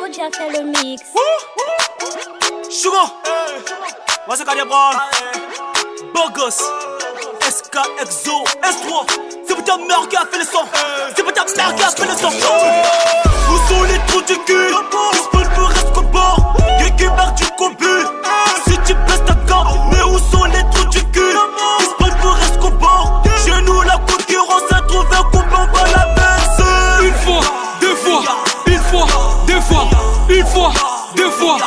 Moja fait le mix. Sugar, moi c'est Kadia Brown, Bogos, SK, Exo, S3. C'est pour ta mère qui a fait le son. C'est pour ta mère qui a fait le son. Où sont les trous du cul? Ils se veulent pour Escobar. Y'a qui marque du combu. Si tu baisses ta gamme, mais où sont les trous du cul? Ils se veulent pour Escobar. Chez nous la concurrence a trouvé un copain, on va la baisser. Une fois, deux fois, une fois, deux fois, une fois, deux fois.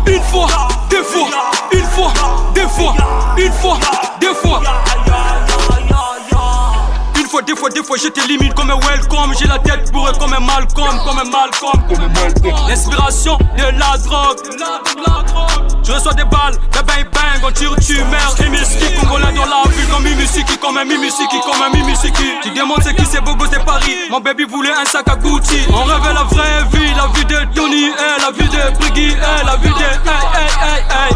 Une fois, deux fois, une fois, deux fois, une fois, deux fois. Une fois, deux fois, deux fois, je t'élimine comme un welcome. J'ai la tête bourrée comme un Malcolm, comme un Malcolm, comme un Malcolm. L'inspiration de la drogue. Je reçois des balles, des bang bang, on tire, tu meurs. Imiski, congolais dans la ville, comme Mimisiki, comme un Mimisiki, comme un Mimisiki. Tu demandes c'est qui c'est beau gosse de Paris. Mon baby voulait un sac à Gucci. On rêvait la vraie vie, la vie de Tony, la vie de Briggy, la vie de hey.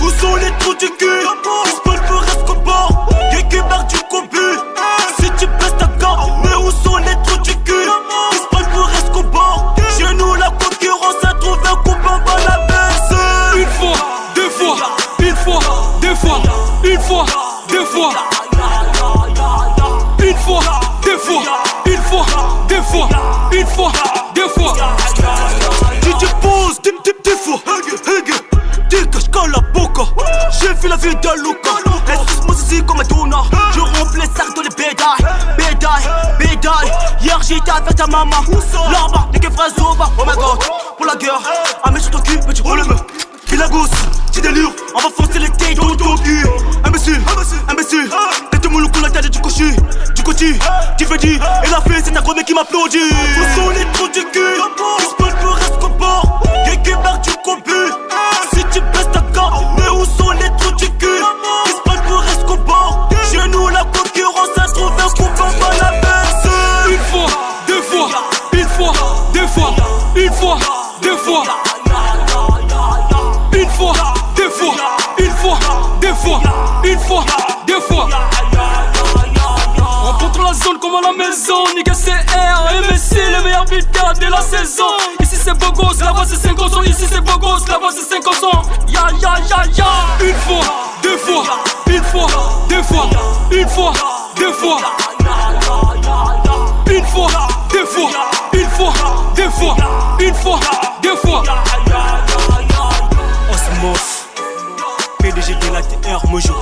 Où sont les trous du cul? Ils se veulent pour Escobar. Y'a qui marque du combu. Si tu baisses ta gamme, mais où sont les trous du cul? Ils se veulent pour Escobar. Chez nous la concurrence a trouvé un copain, on va la baisser. Une fois, deux fois, une fois, deux fois, une fois, deux fois. Une fois, deux fois, une fois, deux fois, une fois, deux fois. Tu te poses, des fois. Dégage quand la boca. J'ai vu la vie de Luca. Excuse-moi ici comme un tuna. Je remplis les sacs dans les bédailles. Hier j'étais avec ta maman. Là-bas, les frères Zoba. Oh my god, pour la guerre. Ah mais sur ton cul, petit roule le meuf. Qui la gousse, petit délire. On va foncer les têtes dans ton cul. Imbécile. T'es tout moulou la tête du cochi. Tu fais dit. Et la fille c'est ta grand-mère qui m'applaudit. Où sont les trous du cul? Ils se veulent pour Escobar. Y'a qui marque du combu. Si tu baisses ta gamme, mais où sont les trous du cul? Ils se veulent pour Escobar. Chez nous la concurrence a trouvé un copain, on va la baisser. Une fois, deux fois, une fois, deux fois, une fois, deux fois. Une fois, deux fois, une fois, deux fois, une fois, deux fois. On contrôle la zone comme à la maison. Nigga CR, MSC, les meilleurs beaters de la saison. Ici c'est beau gosse, là-bas c'est 5 ans. Ici c'est beau gosse, là-bas c'est 5 ans. Ya. Une fois, deux fois, une fois, deux fois, une fois, deux fois. Une fois, deux fois, une fois, deux fois, une fois, deux fois. Osmos, PDG de la TR Mojo.